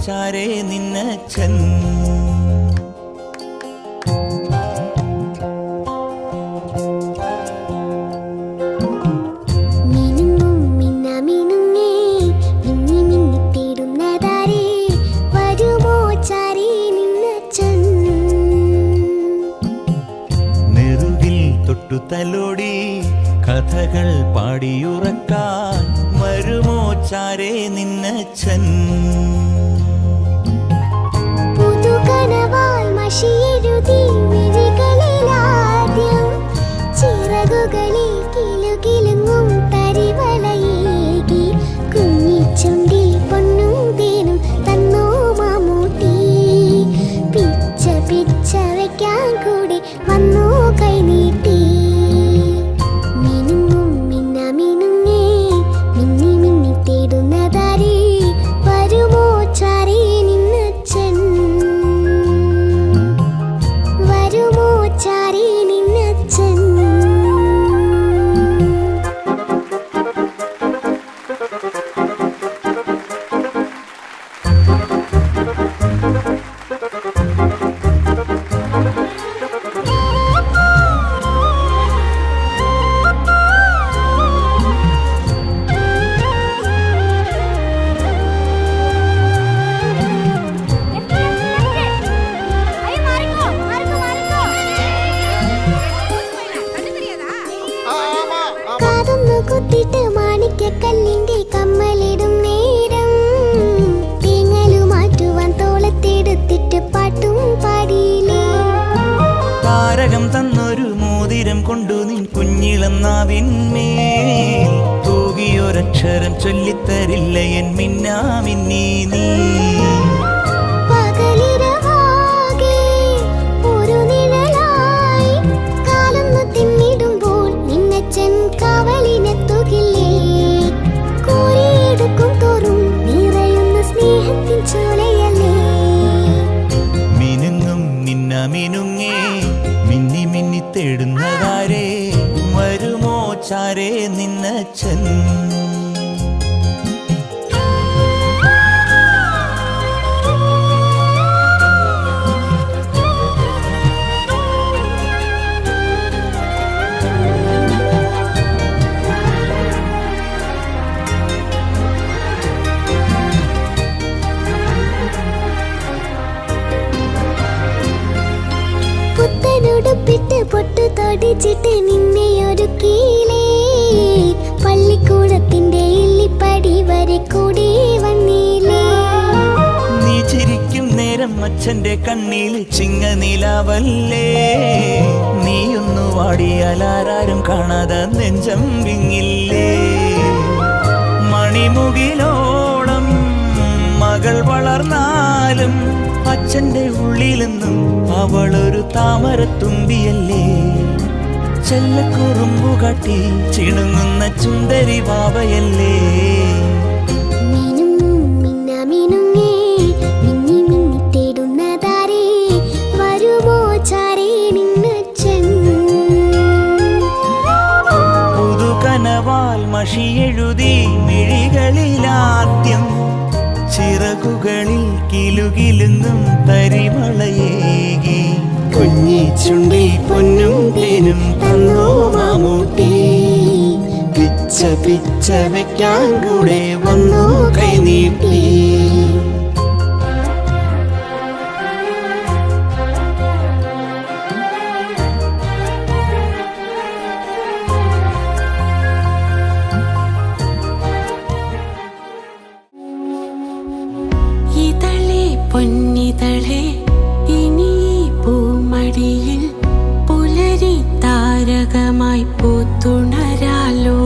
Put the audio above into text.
ചാരേ നിന്നച്ഛൻ. നെറുകിൽ തൊട്ടുതലോടി കഥകൾ പാടിയുറക്കാൻ വരുമോ ചാരേ നിന്നച്ഛൻ. പുതുകനവാൽ മഷിയെഴുതി മിഴികളിലാദ്യം ചിറകുകളിൽ കിലുകിലുങ്ങും തരിവളയേകി കുഞ്ഞിച്ചുണ്ടിൽ പൊന്നും തേനും തന്നോ മാമൂട്ടി. പിച്ച പിച്ച വയ്ക്കാൻ കൂടെ വന്നോ കൈനീട്ടി. കുത്തിട്ട് മാണിക്കല്ലിന്റെ കമ്മലിടും നേരം തേങ്ങലു മാറ്റുവാൻ തോളത്തെടുത്തിട്ട് പാട്ടും പാടിയില്ലേ. താരകം തന്നൊരു മോതിരം കൊണ്ടു നിൻ കുഞ്ഞിളം നാവിന്മേൽ തൂകിയൊരക്ഷരം ചൊല്ലിത്തരില്ല എൻ മിന്നാമിന്നീ നീ. മിനുങ്ങും മിന്നമിനുങ്ങേ മിന്നി മിന്നി തേടുന്നതാരേ വരുമോ ചാരേ നിന്നച്ഛൻ. പുത്തനുടുപ്പിട്ട് പൊട്ടു തൊടിച്ചിട്ട് നിന്നെ ഒരുക്കിയില്ലേ. പള്ളിക്കൂടത്തിന്റെ ഇല്ലിപ്പടി വരെ കൂടി വന്നില്ലേ. നീ ചിരിക്കും നേരം അച്ഛന്റെ കണ്ണിൽ ചിങ്ങനിലാവല്ലേ. നീയൊന്നു വാടിയാലാരും കാണാതെ നെഞ്ചം വിങ്ങില്ലേ. മണിമുകിലോളം മകൾ വളർന്നാലും അച്ഛന്റെ ഉള്ളിലെന്നും അവളൊരു താമരത്തുമ്പിയല്ലേ. ചെല്ലക്കുറുമ്പു കാട്ടി ചിണുങ്ങുന്ന ചുന്ദരി ബാബയല്ലേ. പുതുകനവാൽ മഷിയെഴുതി മിഴികളിലാദ്യം ചിറകുകളിൽ കിലുകിലുങ്ങും തരിമളയേകി കുഞ്ഞിച്ചുണ്ടിൽ പൊന്നും തേനും തന്നോ മാമൂട്ടി. പിച്ച പിച്ച വയ്ക്കാൻ കൂടെ വന്നോ കൈനീട്ടി. പൊന്നിതളെ ഇനി പൂമടിയിൽ പുലരി താരകമായി പൂത്തുണരാലോ.